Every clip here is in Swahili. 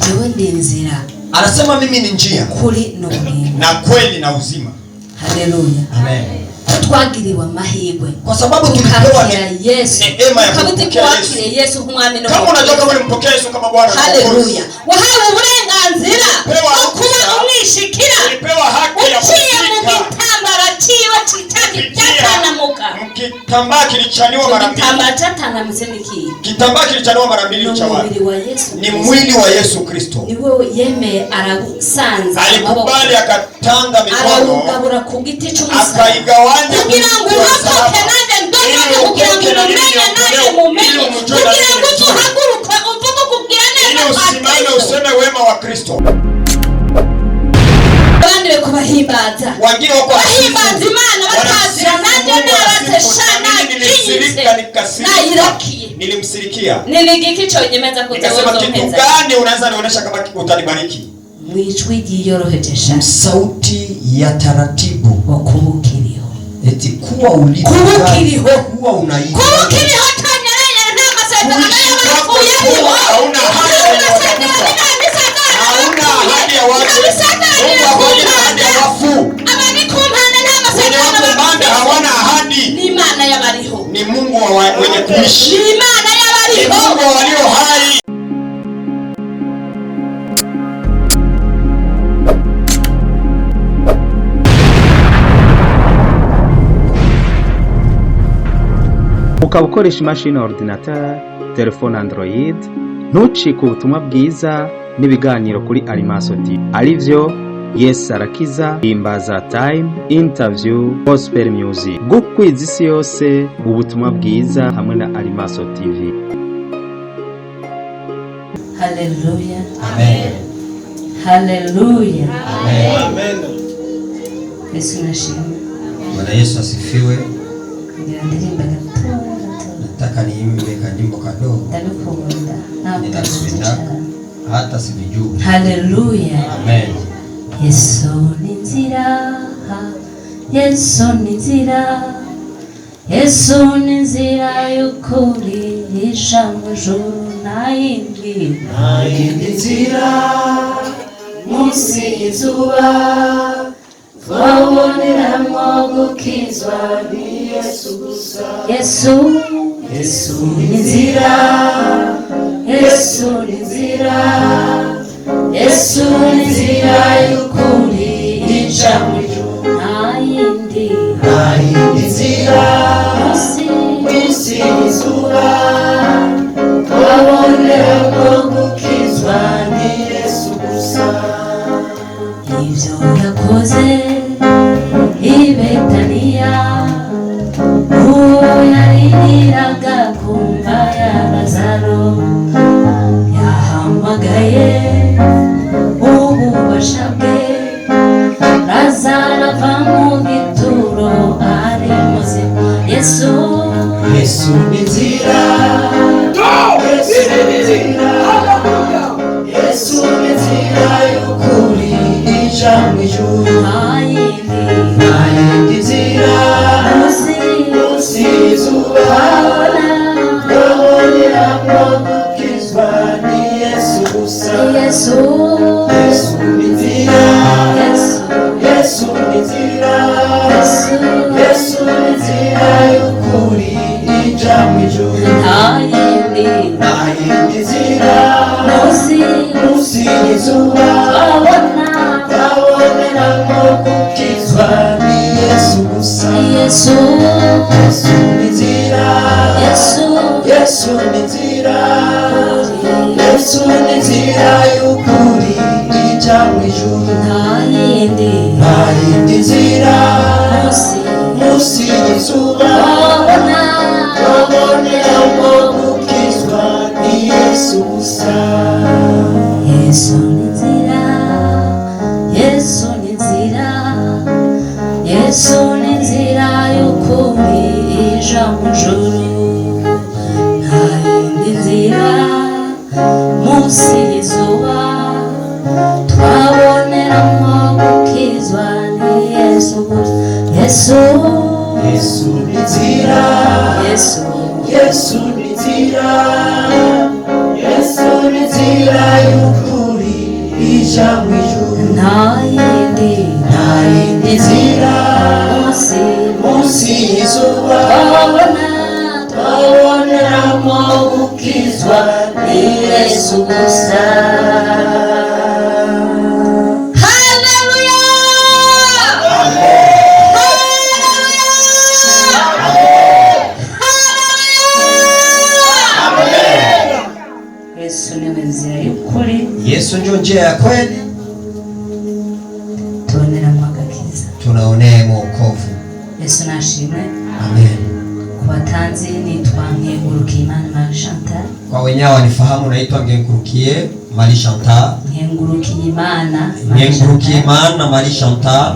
jewe ndi inzira. Anasema mimi ni njia, kuri n'ubugingo na kweli na uzima. Haleluya. Amen. Twagiriwe amahirwe kwa sababu tulipewa Yesu. neema ya kumpokea Yesu nk'umwami no. Kama unajua kama ulimpokea Yesu kama Bwana na Mwokozi. Haleluya. Wahawe uburenganzira bwo kuba umwishikira. Ulipewa haki ya kufika. Mugitambara ciwe kitaki cyatanamuka. Mkitambaa kilichaniwa mara mbili. Kitambaa cyatanamutse niki? Kitambaa kilichaniwa mara mbili cha watu. Ni mwili wa Yesu Kristo. Ni wewe yeme aragusanza. Alikubali akatanga mikono. Aragabura ku giti cy'umusaraba. Akaigawanya kugira ngo uhaguruke nanjye ndoka kugira ngo umenye nanjye mumenye kugira ngo tuhaguruke uvuge kugira neza usimame useme wema wa Kristo. Bandire kubahimbaza wengine wako bahimbaza Imana batazira nanjye narateshana nikasirika nilimsirikia niligiki cyonyemeza kutawezo kitu gani unaweza nionyesha kama utanibariki mwijwi ryorohejesha sauti ya taratibu wakubukiriho eti kuwa ulipo kuwa unaiba kubukiriho tanyereye nta masezerano y'abakuyeho hauna ahadi ya watu ahadi ya wafu abani kumpana nta masezerano hawana ahadi ni Imana y'abariho ni Mungu wenye kuishi ni Imana y'abariho ni Mungu walio hai. ukaba ukoresha imashini ordinateur, telefone Android, ntucike ubutumwa bwiza n'ibiganiro kuri Alimaso TV arivyo Yes Arakiza, Imbaza Time, Interview, Gospel Music. Gukwiza isi yose ubutumwa bwiza hamwe na Alimaso TV. Haleluya. Amen. Haleluya. Amen. Yesu nashimwe. Bwana Yesu asifiwe. Ndirimba gato. Nataka niimbe kanyimbo kadogo. Ndabikunda. Ninapenda hata sivijui. Haleluya. Amen. Yesu ni nzira. Yesu ni nzira. Yesu ni nzira y'ukuri isha mu juru nayindi nzira munsi y'izuba twaboneramo gukizwa ni Yesu gusa. Yesu ni nzira. Yesu ni nzira. Yesu ni nzira y'ukuri ica mu ijuru nayindi nzira munsi y'izuba twaboneramo gukizwa ni Yesu gusa. Ibyo yakoze i Betaniya uwo yaririraga ku mva ya Lazaro yahamagaye ububasha bwe Lazaro ava mu gituro ari muzima. Yesu ni nzira. Yesu ni nzira. Yesu ni nzira y'ukuri ija mu ijuru nayindi nzira munsi y'izuba twaboneramo gukizwa ni Yesu gusa. Yesu ni nzira. Yesu ni nzira. Yesu ni nzira y'ukuri ija mu ijuru nayindi nzira munsi y'izuba twaboneramo gukizwa ni Yesu gusa. Yesu ni nzira. Yesu ni nzira. Yesu ni nzira y'ukuri ija mu ijuru nayindi nzira munsi y'izuba twaboneramo gukizwa ni Yesu gusa. Yesu ni nzira. Yesu ni nzira. Yesu ni nzira y'ukuri ija mu ijuru nayindi nzira munsi y'izuba twaboneramo gukizwa ni Yesu gusa. Yesu ni nzira. Yesu ni nzira. Yesu ni nzira y'ukuri ija mwijuru nta yindi nzira munsi y'izuba twaboneramo gukizwa ni Yesu gusa. Yesu ndio njia ya kweli, tunaonea wokovu. Yesu nashimwe. Amen. Kubatanzi nitwa Nkengurukiyimana Marie Chantal. Kwa wenyewe wanifahamu naitwa Nkengurukiyimana Marie Chantal. Nkengurukiyimana Marie Chantal.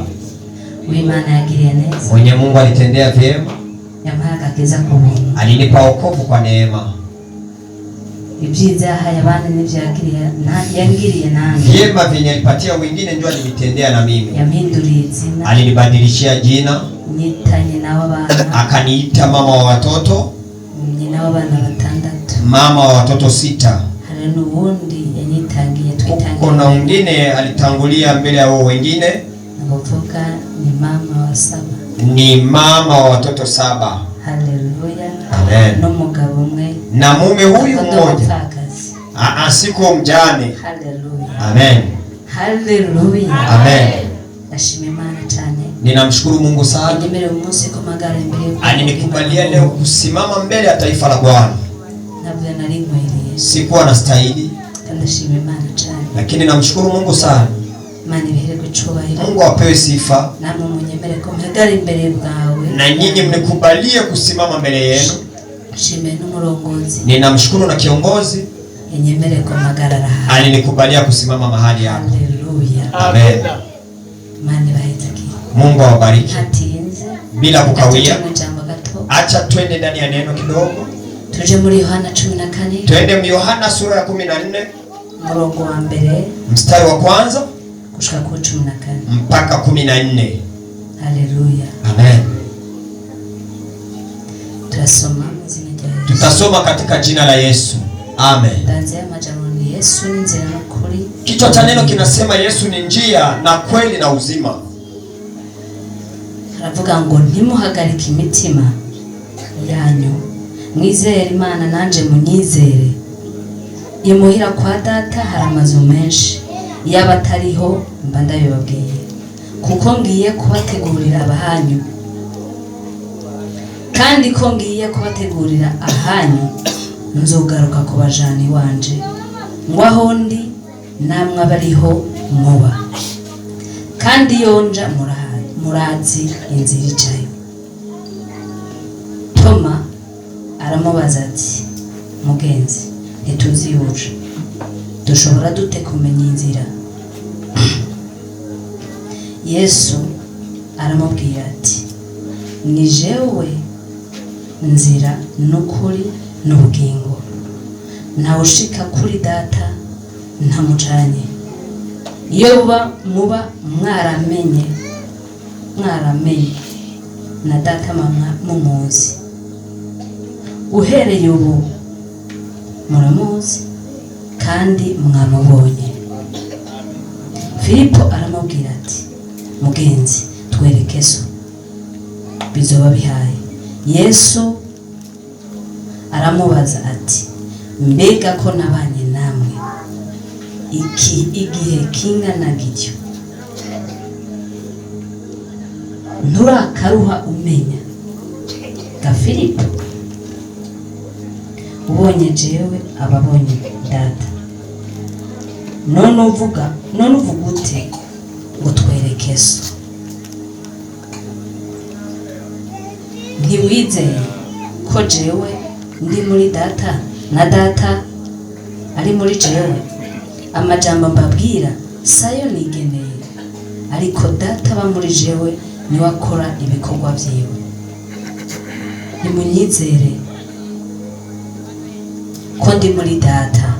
Uimana yagiriye neza. Mwenye Mungu alitendea vyema. Yampaye agakiza ku buntu. Alinipa wokovu kwa neema. Ibyiza hayabana n'ivyagiriye yangiriye nanjye. Vyema vyenye alipatia wengine ndio alinitendea na mimi. Yampinduriye izina. Alinibadilishia jina. Nitanye nawe abana. Akaniita mama wa watoto. Nyina w'abana 6. Mama wa watoto 6. Hari n'ubundi yanyitangiye twitangiye. Kuna wengine alitangulia mbele ya wao wengine. Navuga ni mama wa 7. Ni mama wa watoto 7. Haleluya. Amen. N'umugabo umwe. Na mume huyu mmoja. Siko mjane. Haleluya. Amen. Haleluya. Amen. Ashimemana cyane. Ninamshukuru Mungu sana. Nimerewe umunsi ko magara imbere. Alinikubalia leo kusimama mbele ya taifa la Bwana. Nabwo narimwiriye. Sikuwa nastahili. Ndashimemana cyane. Lakini namshukuru Mungu sana. Mani bihere gucubahira. Mungu apewe sifa. Namwe munyemere ko magara imbere bwawe. Na nyinyi mnikubalie kusimama mbele yenu. Shime n'umurongozi. Ninamshukuru na kiongozi. Yenyemere ko magara raha. Alinikubalia kusimama mahali hapa. Haleluya. Amen. Mani bahitaki. Mungu awabariki. Hatinze. Bila kukawia. Acha twende ndani ya neno kidogo. Tuje muri Yohana 14. Twende muri Yohana sura ya 14. Murongo wa mbere. Mstari wa kwanza. Kushika ku 14. Mpaka 14. Haleluya. Amen. Tutasoma katika jina la Yesu. Amen. Kichwa cha neno kinasema Yesu ni njia na kweli na uzima. Aravuga ngo ntimuhagarike imitima yanyu, mwizere Imana nanje munyizere. Imuhira kwa data hari amazu menshi, yaba atariho mba ndabibabwiye, kuko ngiye kubategurira abahanyu. Kandi ko ngiye kubategurira ahanyu, nzogaruka kubajana iwanje, ngo aho ndi namwe abariho muba. Kandi yonja murazi inzira icayo. Toma aramubaza ati, mugenzi, ntituzi yuje, dushobora dute kumenya inzira? Yesu aramubwira ati, ni jewe nzira n'ukuri n'ubugingo, ntawe ushika kuri data ntamucanye. Iyo muba mwaramenye na data mama mumuzi, uhereye ubu muramuzi kandi mwamubonye. Filipo aramubwira ati, mugenzi, twereke so, bizoba bihaye. Yesu aramubaza ati, mbega ko nabanye namwe igihe kingana gityo, nturakaruha umenya ga Filipo? Ubonye jewe ababonye data. None uvuga ute ngo twereke so? Ntiwizeye ko jewe ndi muri data na data ari muri jewe? Amajambo mbabwira sayo nigeneye, ariko data ba muri jewe niwe akora ibikorwa vyiwe. Nimunyizere ko ndi muri data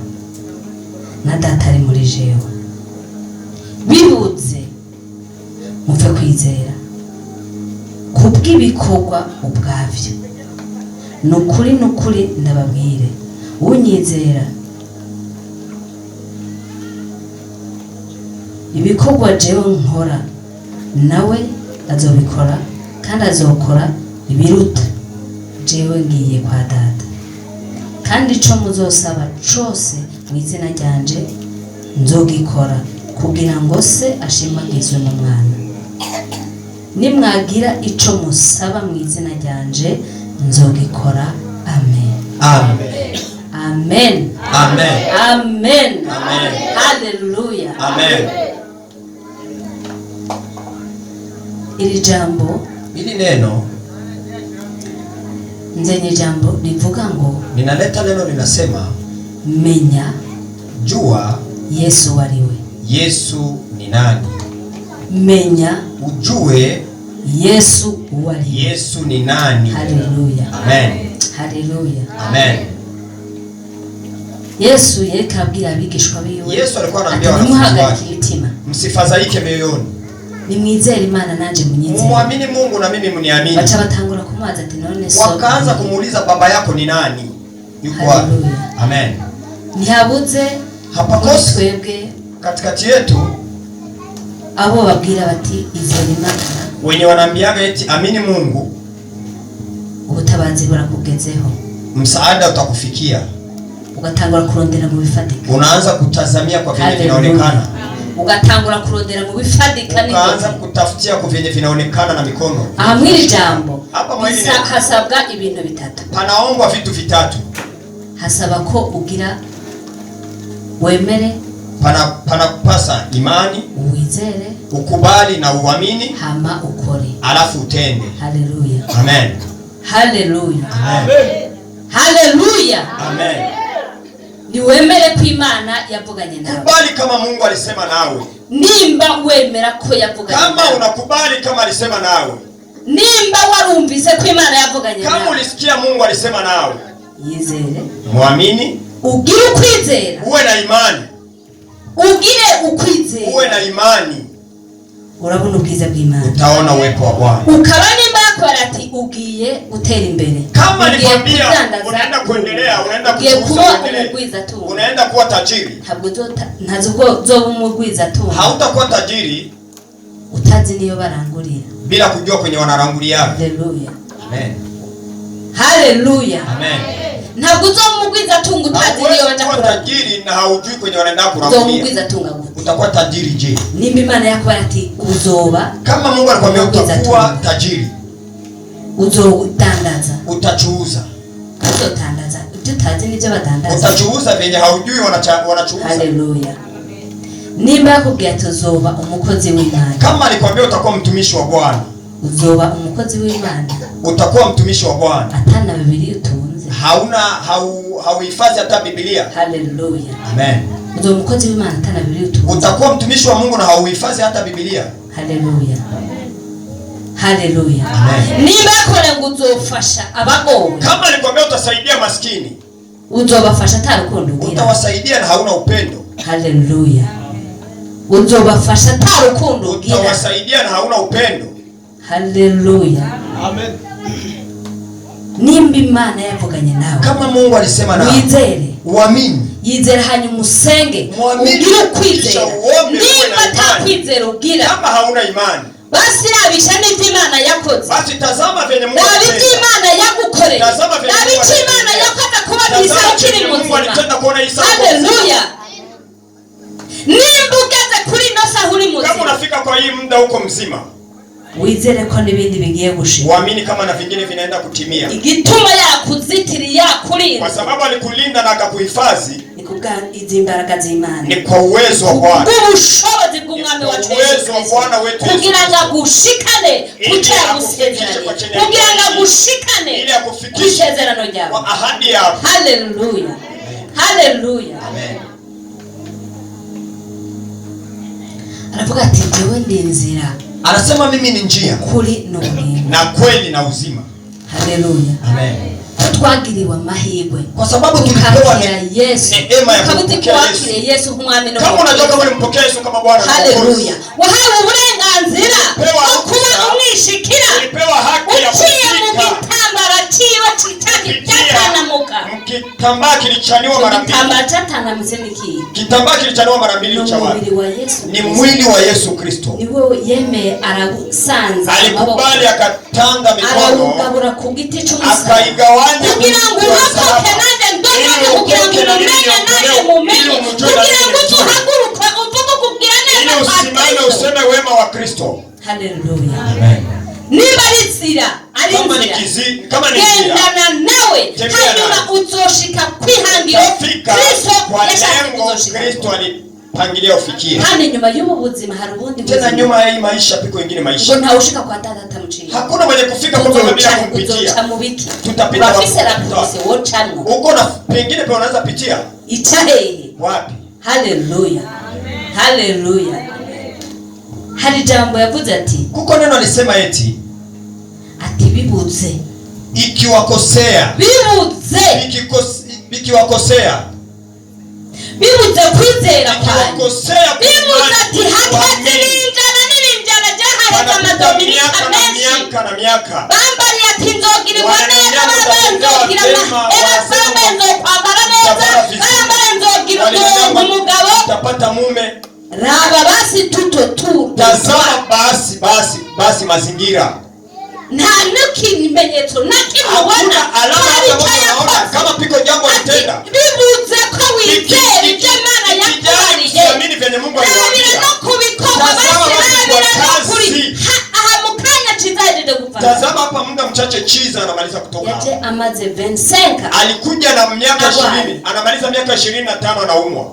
na data ari muri jewe. Bibuze mupfe kwizera kubw'ibikorwa ubwavyo. Nukuri ndababwire, unyizera ibikorwa jewe nkora nawe azobikora kandi azokora ibiruta jewe ngiye kwa data. Kandi ico muzosaba cose mu izina ryanje nzogikora kugira ngo se ashimagizwe mu mwana. Nimwagira ico musaba mu izina ryanje nzogikora. Amen. Amen. Amen. Amen. Amen. Amen. Hallelujah. Amen. Ili jambo, Hili neno nzenye jambo livuga ngo ninaleta neno linasema menya jua Yesu waliwe. Yesu ni nani? Menya Ujue Yesu waliwe. Yesu ni nani? Hallelujah. Amen. Hallelujah. Amen. Yesu yekabwira abigishwa biwe. Yesu alikuwa anaambia wanafunzi wake, msifadhaike mioyoni. Nimwizere Imana nanje munyizere. Muamini Mungu na mimi mniamini. Bacha batangura kumubaza ati none so. Wakaanza kumuuliza baba yako ni nani? Yuko wapi? Amen. Ntihabuze hapakosi twebwe katikati yetu abo babwira bati izere Imana. Wenye wanaambiaga eti amini Mungu, ubutabazi burakugezeho. Msaada utakufikia. Ugatangura kurondera mu bifatika. Unaanza kutazamia kwa vile vinaonekana. Ugatangura kurondera mu bifatika ni ukaanza kutafutia kwa vile vinaonekana na mikono. Mwili jambo. Hapa hasabwa ibintu bitatu. Panaombwa vitu vitatu. Hasaba ko ugira wemere. Panapasa imani, uwizere, ukubali na uamini, hama ukore, alafu utende. Hallelujah. Amen. Hallelujah. Amen. Hallelujah. Amen. Ni wemere ko Imana yavuganye nawe. Kubali kama Mungu alisema nawe. Nimba wemera ko yavuganye nawe. Kama unakubali kama alisema nawe. Nimba warumvise ko Imana yavuganye nawe. Kama ulisikia Mungu alisema nawe. Yizere. Muamini. Ugire ukwizera. Uwe na imani. Ugire ukwizera. Uwe na imani. Urabona ubwiza bw'Imana. Utaona uwepo wa Bwana. Ukaba nimba yakora ati ugiye gutera imbere. Kama nikwambia unaenda kuendelea, unaenda kuendelea. Unaenda kuwa tajiri. Ntazo zo umugwiza tu. Hautakuwa tajiri utazi niyo barangurira. Bila kujua kwenye wanarangulia. Hallelujah. Amen. Hallelujah. Amen. Ntabwo zo umugwiza tungu utazi niyo baja kuwa tajiri na haujui kwenye wanaenda kurangulia. Zo umugwiza tunga gute? Utakuwa tajiri je? Nimba Imana yako ati uzoba. Kama Mungu alikwambia utakuwa tajiri. Uzotandaza. Utachuuza. Uzotandaza. Utazi nivyo batandaza. Utachuuza venye haujui wanachuuza. Hallelujah. Nimba yakubwiye tuzoba umukozi w'Imana. Kama alikwambia utakuwa mtumishi wa Bwana. Uzoba umukozi w'Imana. Utakuwa mtumishi wa Bwana. Atana Biblia utunze. Hauhifadhi hata Biblia. Hallelujah. Amen. Uzoba umukozi w'Imana atana Biblia utunze. Utakuwa mtumishi wa Mungu na hauhifadhi hata Biblia. Hallelujah. Hallelujah. Amen. Nimba yakora ngo uzofasha abagowe. Kama alikwambia utasaidia maskini. Uzobafasha atarukundo ugira. Utawasaidia na hauna upendo. Hallelujah. Uzobafasha atarukundo ugira. Utawasaidia na hauna upendo. Hallelujah. Amen. Nimba Imana yavuganye nawe. Kama Mungu alisema nawe. Wizere. Uamini. Yizere hanyuma usenge. Ugire kwizera. Nimba atakwizera ugira. Kama hauna imani. Basi rabisha n'ibyo Imana yakoze. Basi tazama venye Mungu alitenda. Nabiti Imana yagukoreye. Nabiti Imana yakoze kuba Isa ukiri muzima. Hallelujah. Nimba ugeze kuri nosa uri muzima. Kama unafika kwa hii muda huko mzima. Wizere ko n'ibindi bigiye gushika. Uamini kama na vingine vinaenda kutimia. Igituma yakuzitiri yakurinda. Kwa sababu alikulinda na akakuhifadhi. Ni kubwa izimbaraga z'Imana. Ni kwa uwezo wa Bwana. Ubushobozi bw'Umwami wacu Yesu Kristo. Kugira ngo gushikane kutera gusezerano. Kugira ngo gushikane ili akufikishe isezerano ryawe. Kwa ahadi yako. Hallelujah. Hallelujah. Amen. Aravuga ati jewe ndi nzira. Anasema mimi ni njia, kuri n'ubugingo na kweli na uzima. Hallelujah. Amen. Twagiriwe amahirwe kwa sababu tulipewa neema ya kupokea Yesu nk'umwami no. Kama unataka kumpokea Yesu kama Bwana na Mwokozi. Hallelujah. Wahawe uburenganzira bwo kuba umwishikira. Ulipewa haki ya kushika. ciwe citaki cyatanamuka. Kitambaa kilichaniwa mara mbili. Kitambaa cyatanamutse niki? Kitambaa kilichaniwa mara mbili cha wapi? Ni mwili wa Yesu Kristo. Niwe yeme aragusanza. Alikubali akatanga mikono. Aragabura ku giti cy'umusaraba. Akaigawanya kugira ngo urokoke nanjye ndokoke kugira ngo umenye nanjye mumenye. Kugira ngo tuhaguruke uvuge kubwira neza kwa Kristo. Useme wema wa Kristo. Haleluya. Amen. Niba rizira kama ni gendana nawe hanyuma uzoshika kwihangiro Kristo yashaka Kristo alipangilia ufikie. Kandi nyuma y'ubu buzima hari ubundi buzima. Tena nyuma ya hii maisha piko ingine maisha. Ngo ntawushika kwa dada tamuciye. Hakuna mwenye kufika kwa bila kumpitia. Tutapita wapi? Uko na pengine pe unaweza pitia. Itahe. Wapi? Haleluya. Haleluya. Hari jambo yavuze ati kuko neno alisema eti ati bibuze ikiwakosea bikiwakosea bibuze kwizera kwawe bikiwakosea bibuze ati hakazi n'injana jahara amadominika menshi na miaka bambari ati nzogirirwa neza babanzogira kwambara neza bambara umugabo utapata mume raba basi tuto tazama basi mazingira nta n'ikimenyetso na kimubona alama kama piko jambo litenda bibuze ko wizera ibyo Imana yakubariye amini venye Mungu aliwaambia no kubikora basi aha mukanya chizaje gupfa tazama hapa muda mchache chiza anamaliza kutoka yaje amaze 25 alikuja na miaka 20 anamaliza miaka 25 anaumwa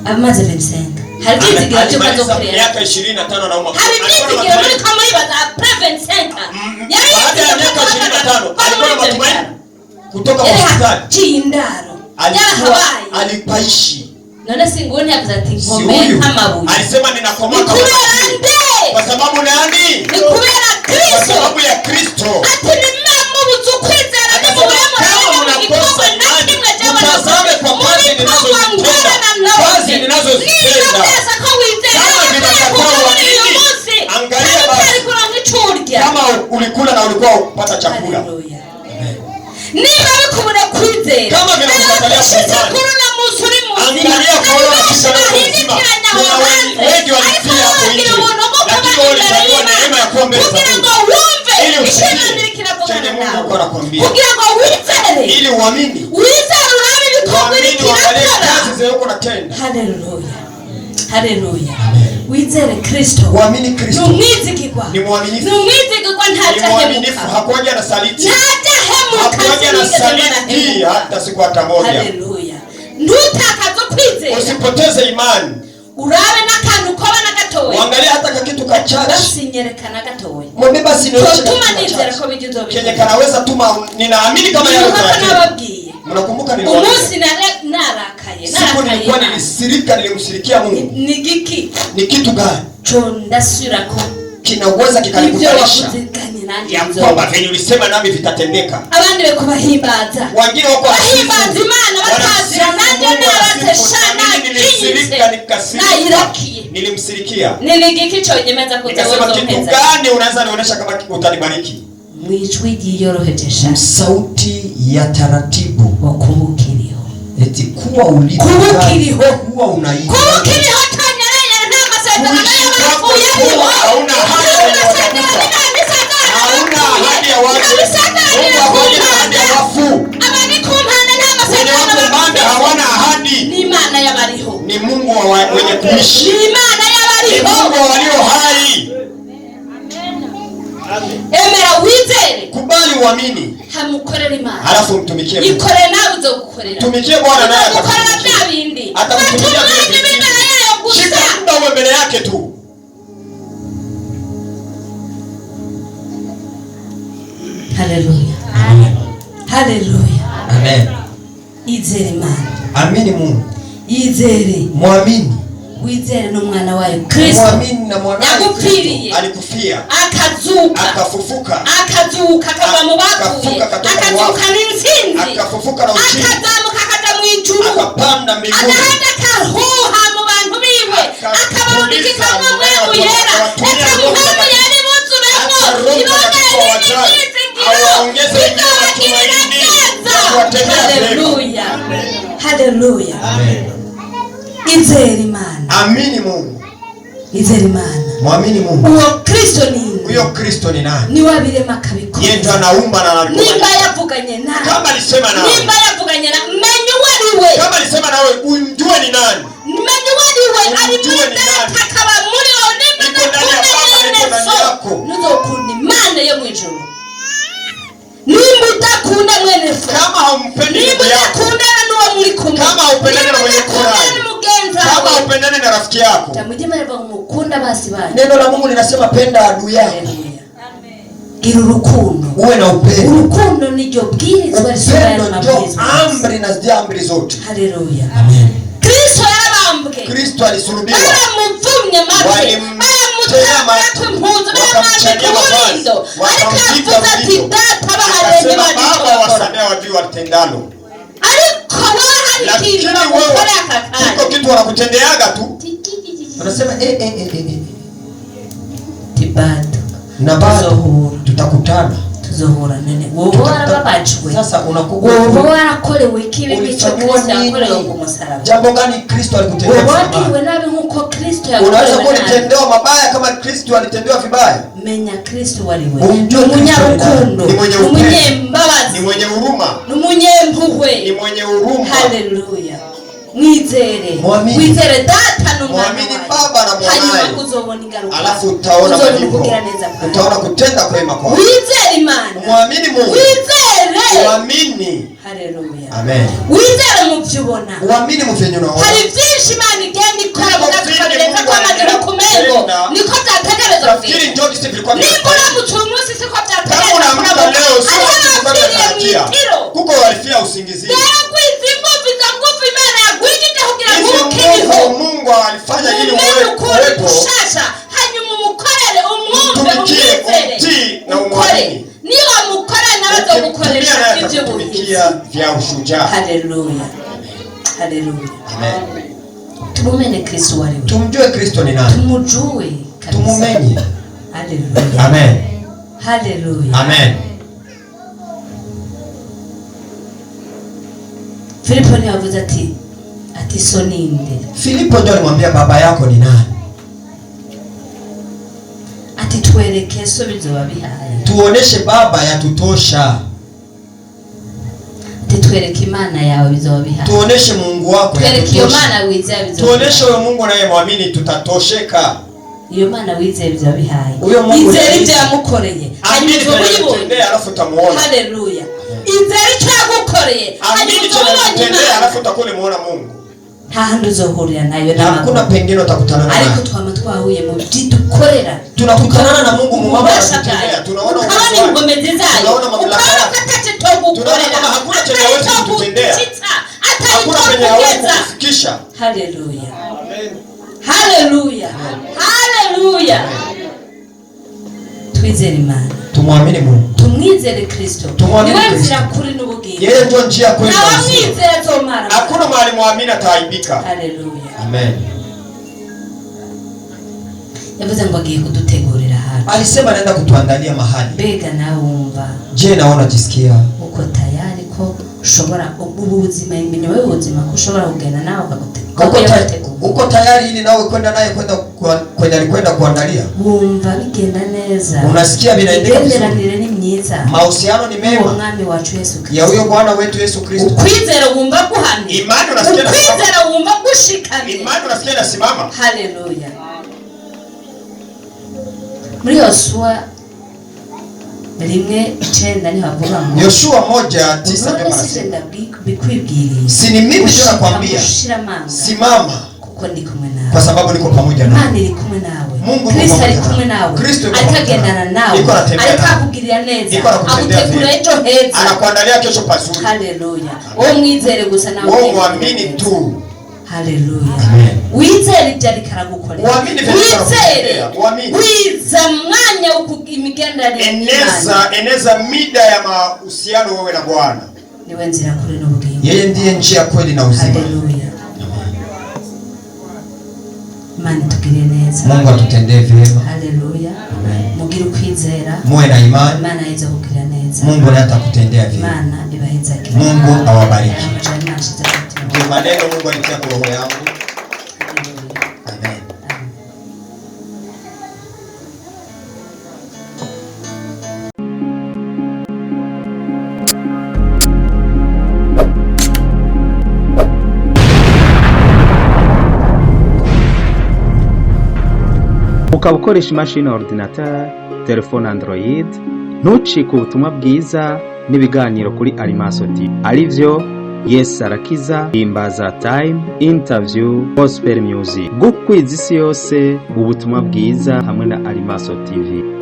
amaze 25 hari kizigira cyo kazo kurera miaka 25 anaumwa hari kizigira muri kama ibaza pre 25 baada ya miaka 25 alikuwa na matumaini kutoka hospitali chindaro alipaishi none singoni akazati ngome nk'amabuye alisema ninakomoka kwa sababu nani ni kubera Kristo kwa sababu ya Kristo ati nimama buzukwizera ni mubemo mnakosa nani mtazame kwa kazi ninazozitenda kama vinatakuwa wanini angalia basi kama ulikula na ulikuwa upata chakula niba bikubura kwizera kama vinakukatalia kuzana angalia kwa wale wakisha na kuzima kuna wengi walifia hapo nje lakini walizaliwa neema ya kuwa mbele za Mungu ili usikie chenye Mungu alikuwa anakuambia ili uamini uangalie kazi zile uko unatenda. Haleluya. Haleluya. Wizere Kristo. Uamini Kristo. Numwizigirwa. Ni mwaminifu. Numwizigirwa ntajahemuka. Hakuwaje na saliti. Ntajahemuka. Hakuwaje na saliti hata siku hata moja. Haleluya. Ntutakaze kwizera. Usipoteze imani. Urabe n'akantu koba na gatoya. Uangalie hata kitu kachache. Basi nyerekana gatoya. Mwambie basi nionyeshe tuma nizera ko bigizo bigizo. Kenye kanaweza tuma ninaamini kama yale nababwiye. Mnakumbuka ni umunsi narakaye. Siku nilikuwa nilimshirikia Mungu. Ni giki? Ni kitu gani? Chondasura ko kinaweza kikanikutanisha ya kwamba venye ulisema nami vitatendeka. Abandi beko bahimbaza. Wengine wako bahimbaza Imana batazira nanjye narateshana nikasirikia. Nilimsirikia. Ni giki cyonyemeza kuzawoza mpeza. Kitu gani unaweza nionyesha kama utanibariki? Mwijwi ryiyorohejesha. Sauti ya taratibu wa kubukiriho. Eti kuwa ulipo. Kubukiriho. Kuwa unaimba. Kubukiriho tanyereye nta masezerano y'abakuyeho. Hauna ahadi ya watakufa. Hauna ahadi ya watu. Mungu hakuja na ahadi ya wafu. Abani kumpanda nta masezerano y'abakufa. Hawana ahadi. Ni Imana y'abariho. Ni Mungu wa wenye kuishi. Ni Imana y'abariho. Ni Mungu wa walio hai. Emera wizere. Kubali uamini. Hamukorera Imana. Halafu mtumikie Mungu. Ikore nawe uzogukorera. Tumikie Bwana naye atakukorera bya bindi. Atakutumikia vile vile. Shika muda uwe mbele yake tu. Haleluya. Amen. Haleluya. Amen. Izere Imana. Amini Mungu. Izere. Muamini. Wizere n'umwana wayo Kristo. Muamini na mwanae yakupfiriye. Alikufia. Akazuka. Akafufuka. Akazuka akava mu bapfuye. Akazuka n'intsinzi. Akafufuka na ushindi. Akazamuka akaja mu ijuru. Akapanda mbinguni. Agahenda kahuha mu bantu biwe. Akabarungika kamwe mu yera. Eka muhamu yari buzuremo. Ibonye n'ibindi. Awaongeze Haleluya. Haleluya. Amen. Izere Imana. Amini Mungu. Izere Imana. Muamini Mungu. Uwo Kristo ni Huyo Kristo ni nani? Ni wabirema kabikora. Yeye ndo anaumba na anabikora. Nimba yavuganye nawe. Kama alisema nawe. Nimba yavuganye nawe. Menye waliwe. Kama alisema nawe umjue ni nani? Menye waliwe alimwita takaba muri wo nimba nakunda nuzokunda Imana yo mwijuru. Nimba utakunda mwene so. Kama haumpendi ndugu yako. Nimba utakunda n'uwo muri kumwe. Kama haupendani na mwenye Qur'ani. Kama haupendani na rafiki yako. Tamujima yava mukunda basi bani. Neno la Mungu linasema penda adui yako. Gira urukundo. Uwe na upendo. Urukundo niryo bwirizwa risubira mu mabwirizwa. Amri na amri zote. Haleluya. Amen. Kristo yarabambwe. Kristo alisulubiwa. Baramuvumye maze. Wakamchania mavazi. Wakamvika ati data baharenye baba wasamea wajui watendalo. Ariko waharikiye bakora akakana. Iko kitu wanakutendeaga tu. Wanasema Tibado. Na bado tutakutana. Tuzohura nene. Wowe warababajwe. Sasa unakuwa wowe warakorewe ikibi bicho Kristo yakorewe ku musaraba. Jambo gani Kristo alikutendea? Wowe wakiwe nabi nkuko Kristo yakorewe. Unaweza kuwa ulitendewa mabaya kama Kristo alitendewa vibaya. Menya Kristo waliwe. Umunyarukundo, ni mwenye mbabazi, ni mwenye huruma, ni mwenye mpuhwe, ni mwenye huruma. Haleluya. Mwizere. Mwizere data no mwana. Muamini baba na mwanae. Hanyuma kuzobona ingaruka. Alafu utaona majibu. Utaona kutenda kwema kwako. Mwizere Imana. Muamini Mungu. Mwizere. Muamini. Haleluya. Amen. Wizere muvyubona. Muamini muvyenye unaona. Hari vyinshi Imana igenda ikora mugatukabireka kwa magero kumengo. Niko byategerezwa. Nafikiri njoo kisi vilikuwa nimbona mucumusi siko byategerezwa. Kama unaamka leo sio kitu kama tarajia. Kuko walifia usingizini. Mungu alifanya ili uwepo sasa hanyuma umukorere umwumve umtii na umwamini. Niba mukora nabazo gukoresha ibyo kutumikia vya ushujaa. Haleluya. Haleluya. Amen. Tumumene Kristo waliwe. Tumjue Kristo ni nani? Tumujue kabisa. Tumumenye. Haleluya. Amen. Haleluya. Amen. Filipo ni wavuze ati soninde. Filipo ndio alimwambia baba yako ni nani? Ati tuelekee so bizoba bihaye. Tuoneshe baba yatutosha. Ati tuelekee Imana yawe bizoba bihaye. Tuoneshe Mungu wako yatutosha. Tuelekee Imana wize bizoba. Tuoneshe wewe Mungu naye muamini tutatosheka. Iyo Mana wize bizoba bihaye. Uyo Mungu izere ibyo yamukoreye. Amini tunatembea alafu tumuona. Haleluya. Izere icyo yagukoreye. Amini tunatembea alafu utamuona Mungu. Nta handi uzohurira nayo na hakuna pengine utakutana naye. Ariko twama twahuye mu byidukorera. Tunakutana na Mungu mu mabara tutembea. Tunaona uwezo ngomezi zayo. Tunaona mamlaka yake. Tunaona kama hakuna chenye hawezi kututendea. Hakuna chenye hawezi kufikisha. Haleluya. Amen. Haleluya. Haleluya. Twizere Imana. Tumwamini Mungu. Tumwizere Kristo. Niwe nzira kuri n'ubugingo. Yeye ndio njia kwenda. Na wamwizere zomara. Hakuna mahali muamini ataaibika. Haleluya. Amen. Yavuze ngo agiye kudutegurira hano. Alisema anaenda kutuandalia mahali. Bega na wumva. Je, naona jisikia uko tayari ko ushobora ubuzima imenye wewe ubuzima ko ushobora kugenda nawe ukagutegura. Uko tayari ili nawe kwenda naye kwenda kuandalia? Wumva bigenda neza. Unasikia binaendelea vizuri. Genderanire ni myiza. Mahusiano ni mema. Umwami wacu Yesu Kristo. Ya huyo Bwana wetu Yesu Kristo. Ukwizera wumva guhamye. Imani unasikia na simama. Ukwizera wumva gushikamye. Imani unasikia na simama. Haleluya. Muri Yoshua 1:9 ni havuga ngo Yoshua 1:9 ndio anasema. Si ni mimi ndio nakwambia. Simama. Kuko ndi kumwe nawe. Kwa sababu niko pamoja nawe. Imani iri kumwe nawe. Mungu Kristo ari kumwe nawe. Atagendana nawe. Atakugirira neza. Agutegura ejo heza. Anakuandalia kesho pazuri. Haleluya. Wewe mwizere gusa nawe. Wewe muamini tu. Haleluya. Amen. Wizere ibyo karagukorera. Wizere. Wiza mwanya ukimigendanire. Eneza mida ya mahusiano wewe na Bwana. Niwe nzira kuri n'ubugingo. Yeye ndiye njia kweli na uzima. Haleluya. Imana tugirire neza. Mungu atutendee vyema. Haleluya. Amen. Mugire ukwizera. Muwe na imani. Imana izo kugirira neza. neza. Mungu naye atakutendea vyema. Imana ibaheza kile. Mungu awabariki. Ndio Ndio maneno Mungu alitia kwa roho yangu. Amen. ukaba ukoresha imashini ordinateur, telefone Android, ntucike ubutumwa bwiza n'ibiganiro kuri Arimaso TV arivyo Yesu arakiza, Himbaza Time, Interview, Gospel Music. Gukwiza isi yose ubutumwa bwiza hamwe na Arimaso TV.